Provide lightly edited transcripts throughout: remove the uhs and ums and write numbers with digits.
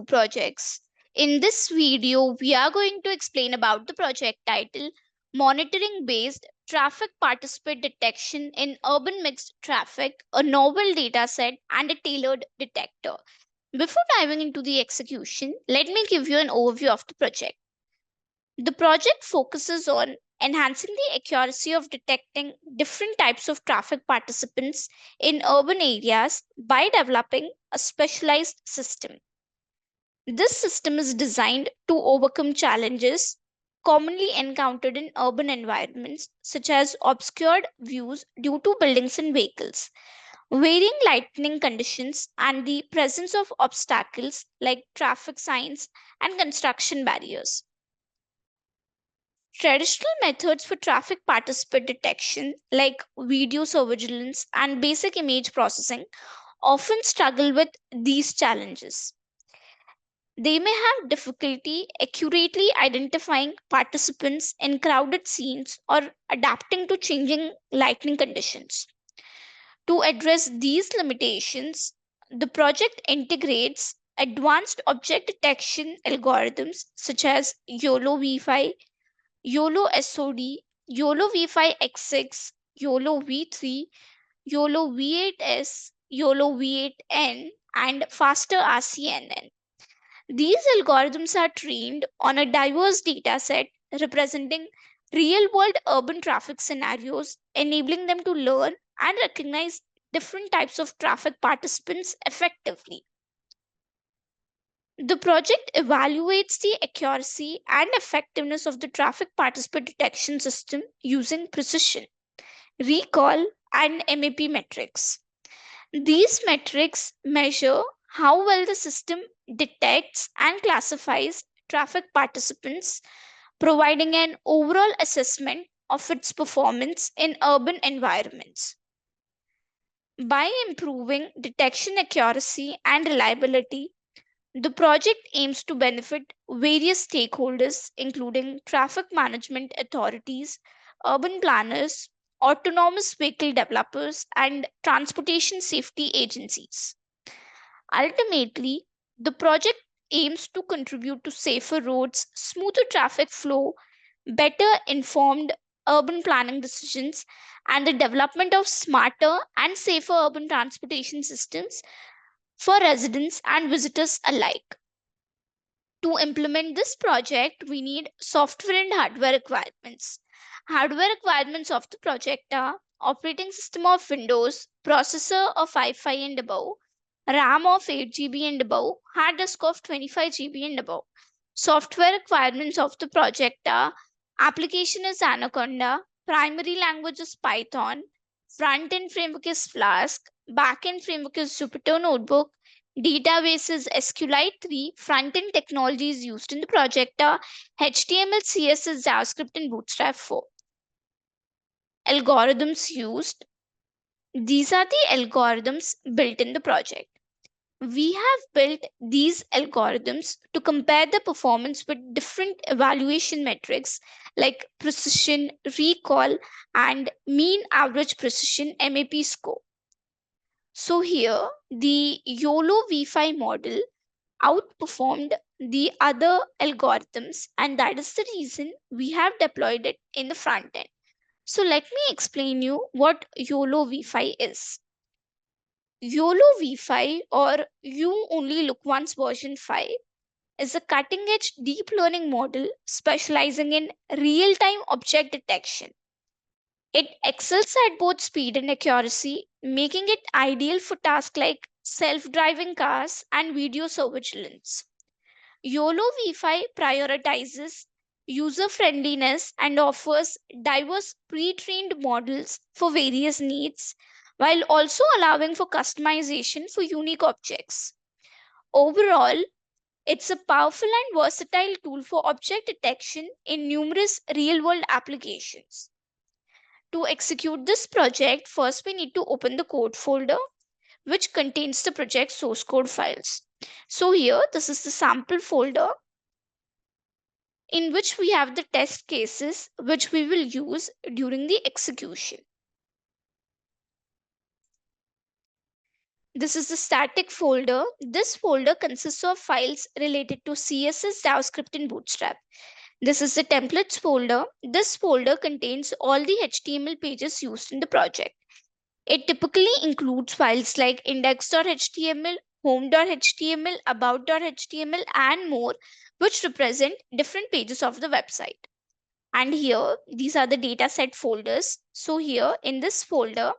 two projects. In this video, we are going to explain about the project title Monitoring Based Traffic Participant Detection in Urban Mixed Traffic, a novel data set and a tailored detector. Before diving into the execution, let me give you an overview of the project. The project focuses on enhancing the accuracy of detecting different types of traffic participants in urban areas by developing a specialized system. This system is designed to overcome challenges commonly encountered in urban environments, such as obscured views due to buildings and vehicles, varying lighting conditions, and the presence of obstacles like traffic signs and construction barriers. Traditional methods for traffic participant detection, like video surveillance and basic image processing, often struggle with these challenges. They may have difficulty accurately identifying participants in crowded scenes or adapting to changing lighting conditions. To address these limitations, the project integrates advanced object detection algorithms such as YOLO V5, YOLO SOD, YOLO V5X6, YOLO V3, YOLO V8S, YOLO V8N, and faster RCNN. These algorithms are trained on a diverse data set representing real world urban traffic scenarios, enabling them to learn and recognize different types of traffic participants effectively. The project evaluates the accuracy and effectiveness of the traffic participant detection system using precision, recall, and MAP metrics. These metrics measure how well the system detects and classifies traffic participants, providing an overall assessment of its performance in urban environments. By improving detection accuracy and reliability, the project aims to benefit various stakeholders, including traffic management authorities, urban planners, autonomous vehicle developers, and transportation safety agencies. Ultimately, the project aims to contribute to safer roads, smoother traffic flow, better informed urban planning decisions, and the development of smarter and safer urban transportation systems for residents and visitors alike. To implement this project, we need software and hardware requirements. Hardware requirements of the project are operating system of Windows, processor of Wi-Fi and above, RAM of 8 GB and above, hard disk of 25 GB and above. Software requirements of the project are application is Anaconda, primary language is Python, front end framework is Flask, back end framework is Jupyter Notebook, database is SQLite 3, front end technologies used in the project are HTML, CSS, JavaScript, and Bootstrap 4. Algorithms used. These are the algorithms built in the project. We have built these algorithms to compare the performance with different evaluation metrics like precision, recall, and mean average precision MAP score. So here, the YOLO V5 model outperformed the other algorithms, and that is the reason we have deployed it in the front end. So let me explain you what YOLO V5 is. YOLO V5, or You Only Look Once version 5, is a cutting edge deep learning model specializing in real time object detection. It excels at both speed and accuracy, making it ideal for tasks like self driving cars and video surveillance. YOLO V5 prioritizes user friendliness and offers diverse pre trained models for various needs, while also allowing for customization for unique objects. Overall, it's a powerful and versatile tool for object detection in numerous real world applications. To execute this project, first we need to open the code folder which contains the project source code files. So here, this is the sample folder in which we have the test cases which we will use during the execution. This is the static folder. This folder consists of files related to CSS, JavaScript, and Bootstrap. This is the templates folder. This folder contains all the HTML pages used in the project. It typically includes files like index.html, home.html, about.html, and more, which represent different pages of the website. And here, these are the dataset folders. So here in this folder,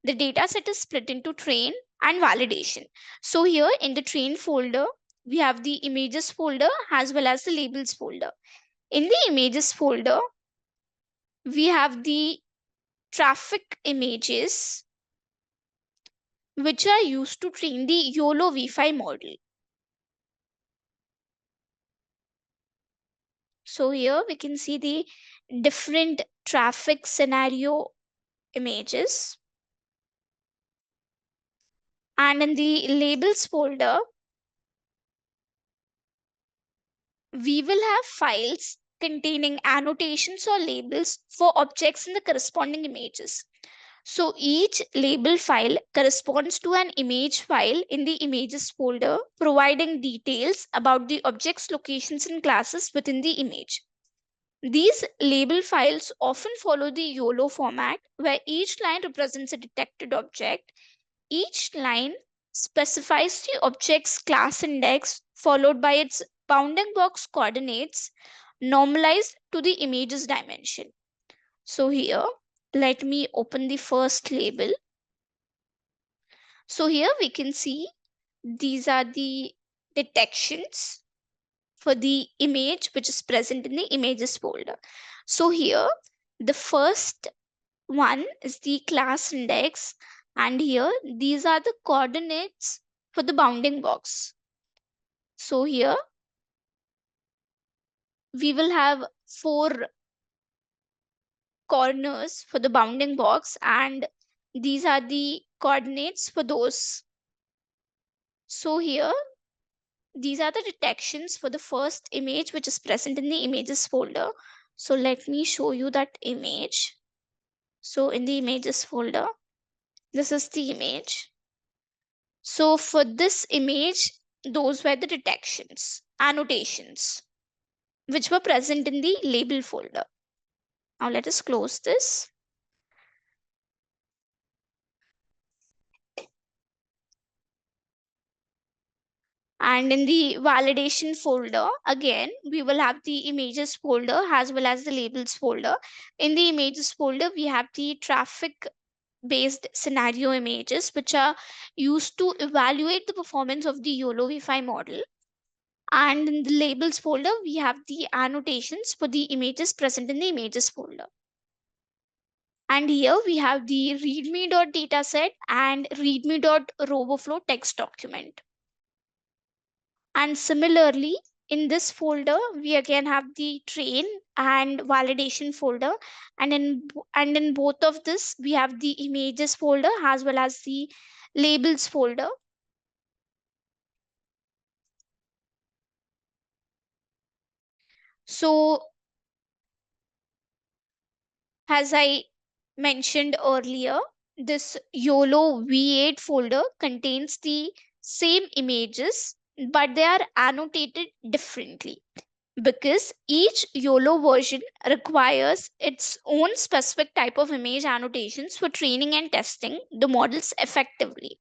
the dataset is split into train and validation. So here in the train folder, we have the images folder as well as the labels folder. In the images folder, we have the traffic images which are used to train the YOLO V5 model. So here we can see the different traffic scenario images. And in the labels folder, we will have files containing annotations or labels for objects in the corresponding images. So each label file corresponds to an image file in the images folder, providing details about the object's locations and classes within the image. These label files often follow the YOLO format, where each line represents a detected object. Each line specifies the object's class index, followed by its bounding box coordinates normalized to the image's dimension. So here, let me open the first label. So here we can see these are the detections for the image which is present in the images folder. So here, the first one is the class index, and here these are the coordinates for the bounding box. So here we will have 4 corners for the bounding box, and these are the coordinates for those. So here these are the detections for the first image which is present in the images folder. So let me show you that image. So in the images folder, this is the image. So for this image, those were the detections, annotations, which were present in the label folder. Now let us close this. And in the validation folder, again, we will have the images folder as well as the labels folder. In the images folder, we have the traffic based scenario images, which are used to evaluate the performance of the YOLO V5 model. And in the labels folder, we have the annotations for the images present in the images folder. And here we have the readme.dataset and readme.roboflow text document. And similarly, in this folder, we again have the train and validation folder. And in both of this, we have the images folder as well as the labels folder. So as I mentioned earlier, this YOLO V8 folder contains the same images, but they are annotated differently because each YOLO version requires its own specific type of image annotations for training and testing the models effectively.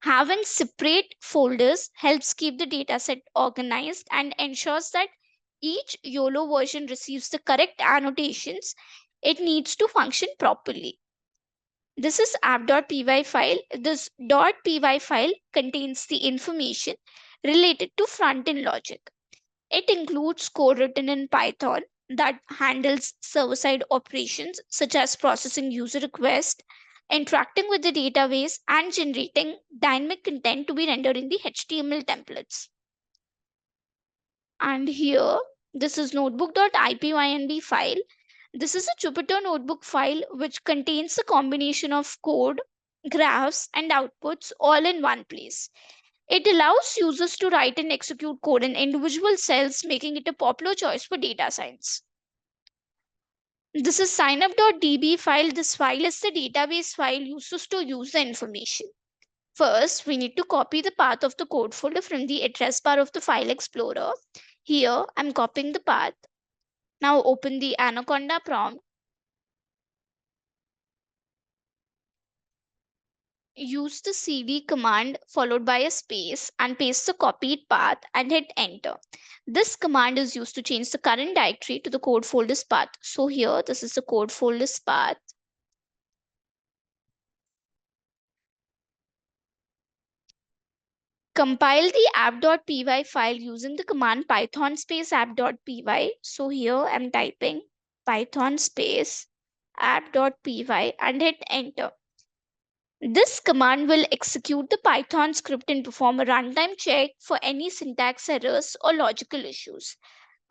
Having separate folders helps keep the dataset organized and ensures that each YOLO version receives the correct annotations it needs to function properly. This is app.py file. This .py file contains the information related to front-end logic. It includes code written in Python that handles server-side operations such as processing user requests, interacting with the database, and generating dynamic content to be rendered in the HTML templates. And here, this is notebook.ipynb file. This is a Jupyter notebook file which contains a combination of code, graphs, and outputs all in one place. It allows users to write and execute code in individual cells, making it a popular choice for data science. This is signup.db file. This file is the database file used to use the information. First, we need to copy the path of the code folder from the address bar of the File Explorer. Here, I'm copying the path. Now open the Anaconda prompt. Use the cd command followed by a space and paste the copied path and hit enter. This command is used to change the current directory to the code folder's path. So here, this is the code folder's path. Compile the app.py file using the command python space app.py. So here I'm typing python space app.py and hit enter. This command will execute the Python script and perform a runtime check for any syntax errors or logical issues.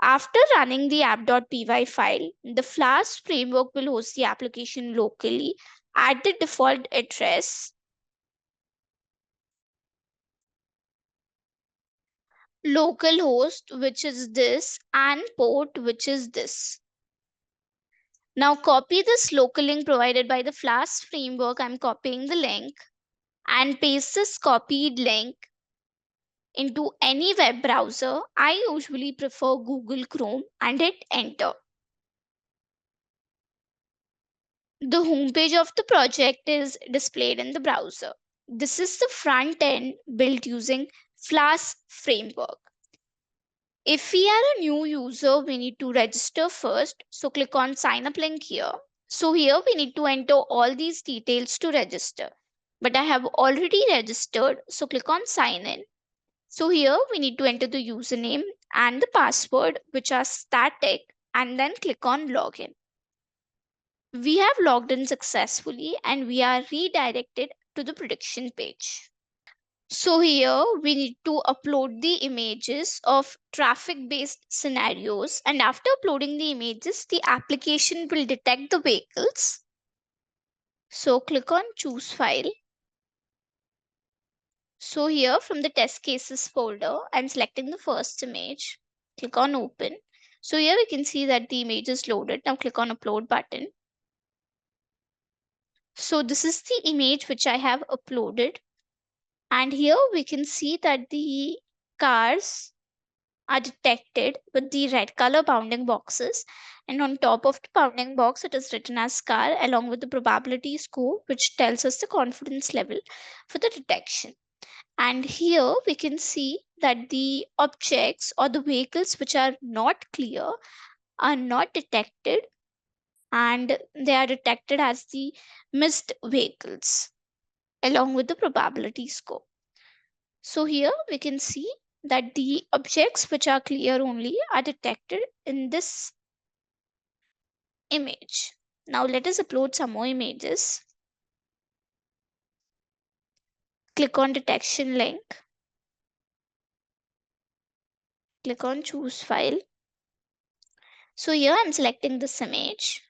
After running the app.py file, the Flask framework will host the application locally at the default address localhost, which is this, and port, which is this. Now copy this local link provided by the Flask framework. I'm copying the link and paste this copied link into any web browser. I usually prefer Google Chrome and hit enter. The homepage of the project is displayed in the browser. This is the front end built using Flask framework. If we are a new user, we need to register first. So click on sign up link here. So here we need to enter all these details to register. But I have already registered. So click on sign in. So here we need to enter the username and the password, which are static, and then click on login. We have logged in successfully and we are redirected to the prediction page. So here we need to upload the images of traffic based scenarios, and after uploading the images, the application will detect the vehicles. So click on choose file. So here from the test cases folder, I'm selecting the first image. Click on open. So here we can see that the image is loaded. Now click on upload button. So this is the image which I have uploaded. And here we can see that the cars are detected with the red color bounding boxes. And on top of the bounding box, it is written as car along with the probability score, which tells us the confidence level for the detection. And here we can see that the objects or the vehicles which are not clear are not detected, and they are detected as the missed vehicles along with the probability score. So here we can see that the objects which are clear only are detected in this image. Now let us upload some more images. Click on detection link. Click on choose file. So here I'm selecting this image.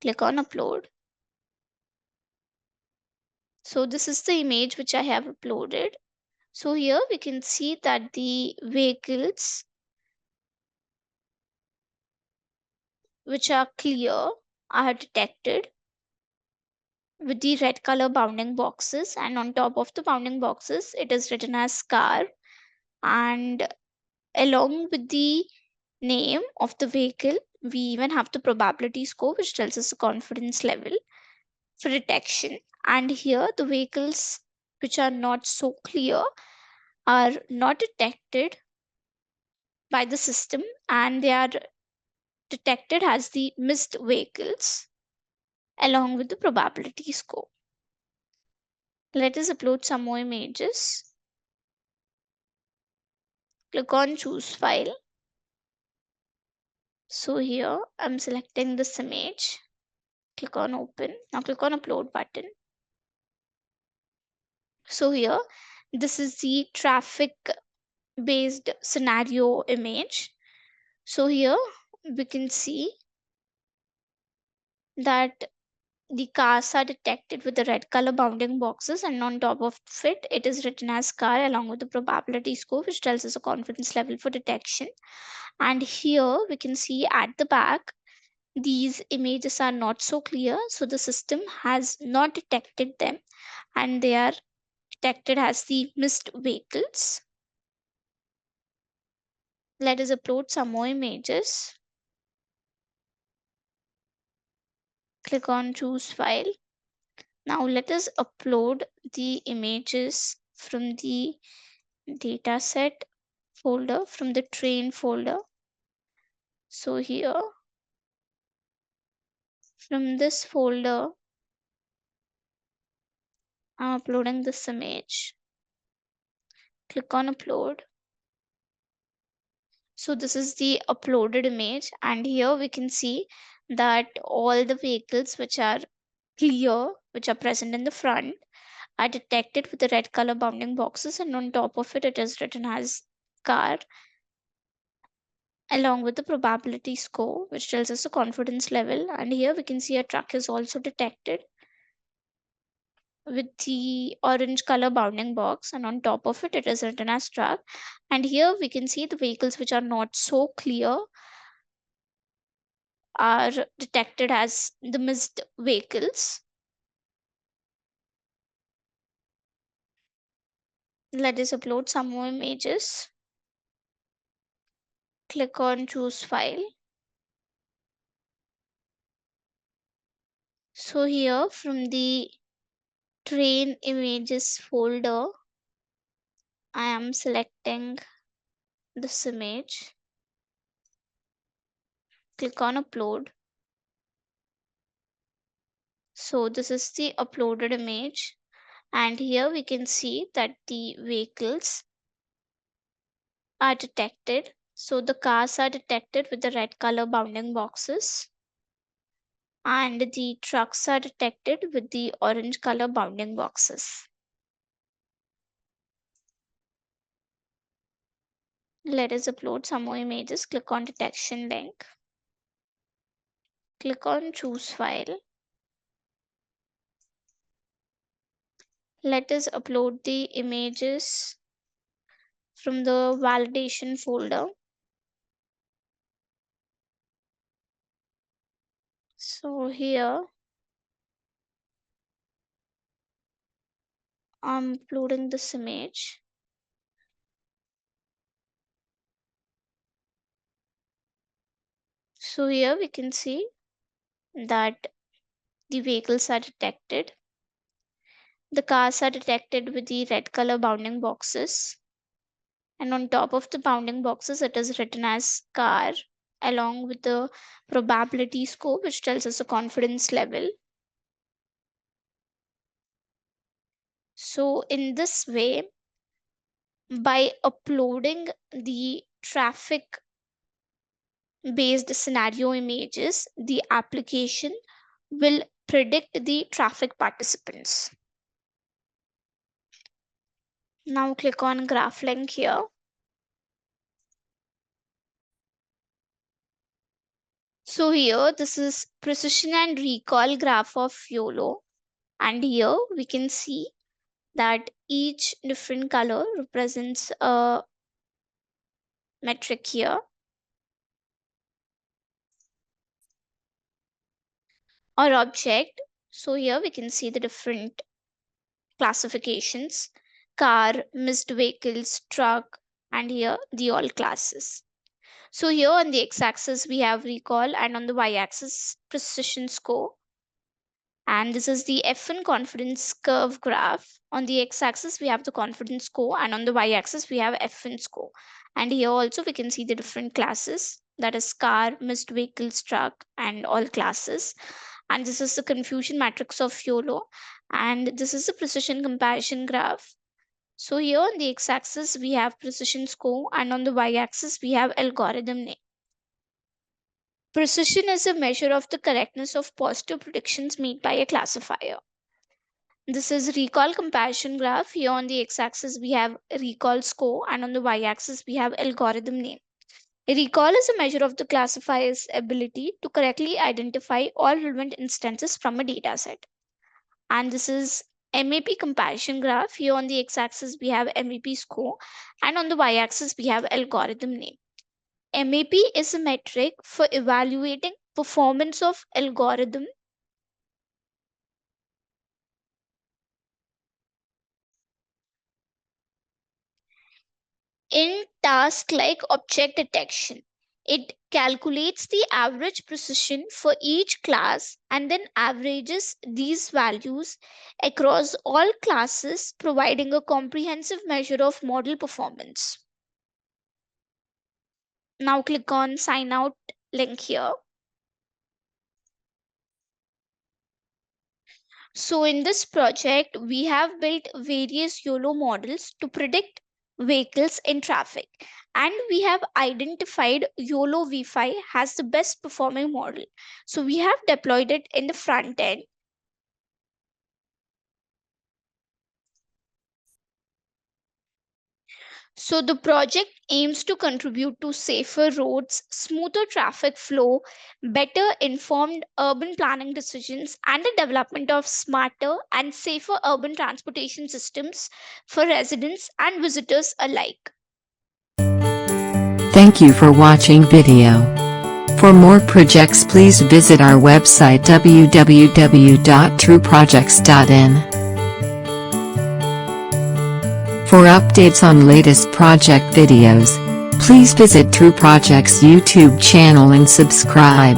Click on upload. So this is the image which I have uploaded. So here we can see that the vehicles which are clear are detected with the red color bounding boxes, and on top of the bounding boxes it is written as car, and along with the name of the vehicle we even have the probability score, which tells us the confidence level for detection. And here the vehicles which are not so clear are not detected by the system, and they are detected as the missed vehicles along with the probability score. Let us upload some more images. Click on choose file. So here I'm selecting this image. Click on open. Now click on upload button. So here this is the traffic based scenario image. So here we can see that the cars are detected with the red color bounding boxes, and on top of it is written as car along with the probability score, which tells us a confidence level for detection. And here we can see at the back these images are not so clear, so the system has not detected them, and they are detected as the missed vehicles. Let us upload some more images. Click on choose file. Now let us upload the images from the dataset folder, from the train folder. So here, from this folder, I'm uploading this image. Click on upload. So this is the uploaded image, and here we can see that all the vehicles which are clear, which are present in the front, are detected with the red color bounding boxes, and on top of it, it is written as car along with the probability score, which tells us the confidence level. And here we can see a truck is also detected with the orange color bounding box, and on top of it, it is written as truck. And here we can see the vehicles which are not so clear are detected as the missed vehicles. Let us upload some more images. Click on choose file. So here from the train images folder, I am selecting this image. Click on upload. So this is the uploaded image, and here we can see that the vehicles are detected. So the cars are detected with the red color bounding boxes, and the trucks are detected with the orange color bounding boxes. Let us upload some more images. Click on detection link. Click on choose file. Let us upload the images from the validation folder. So here I'm uploading this image. So here we can see that the vehicles are detected. The cars are detected with the red color bounding boxes. And on top of the bounding boxes, it is written as car along with the probability score, which tells us the confidence level. So in this way, by uploading the traffic based scenario images, the application will predict the traffic participants. Now click on graph link here. So here this is precision and recall graph of YOLO, and here we can see that each different color represents a metric here or object. So here we can see the different classifications: car, missed vehicles, truck, and here the all classes. So here on the x-axis we have recall, and on the y-axis precision score. And this is the F1 confidence curve graph. On the x-axis we have the confidence score, and on the y-axis we have F1 score. And here also we can see the different classes, that is car, missed vehicles, truck, and all classes. And this is the confusion matrix of YOLO, and this is the precision comparison graph. So here on the x-axis we have precision score, and on the y-axis we have algorithm name. Precision is a measure of the correctness of positive predictions made by a classifier. This is recall comparison graph. Here on the x-axis we have recall score, and on the y-axis we have algorithm name. Recall is a measure of the classifier's ability to correctly identify all relevant instances from a dataset. And this is MAP comparison graph. Here on the x-axis we have MAP score, and on the y-axis we have algorithm name. MAP is a metric for evaluating performance of algorithm in tasks like object detection. It calculates the average precision for each class and then averages these values across all classes, providing a comprehensive measure of model performance. Now click on sign out link here. So in this project, we have built various YOLO models to predict vehicles in traffic. And we have identified YOLO V5 as the best performing model. So we have deployed it in the front end. So the project aims to contribute to safer roads, smoother traffic flow, better informed urban planning decisions, and the development of smarter and safer urban transportation systems for residents and visitors alike. Thank you for watching video. For more projects please visit our website www.trueprojects.in. For updates on latest project videos, please visit True Projects YouTube channel and subscribe.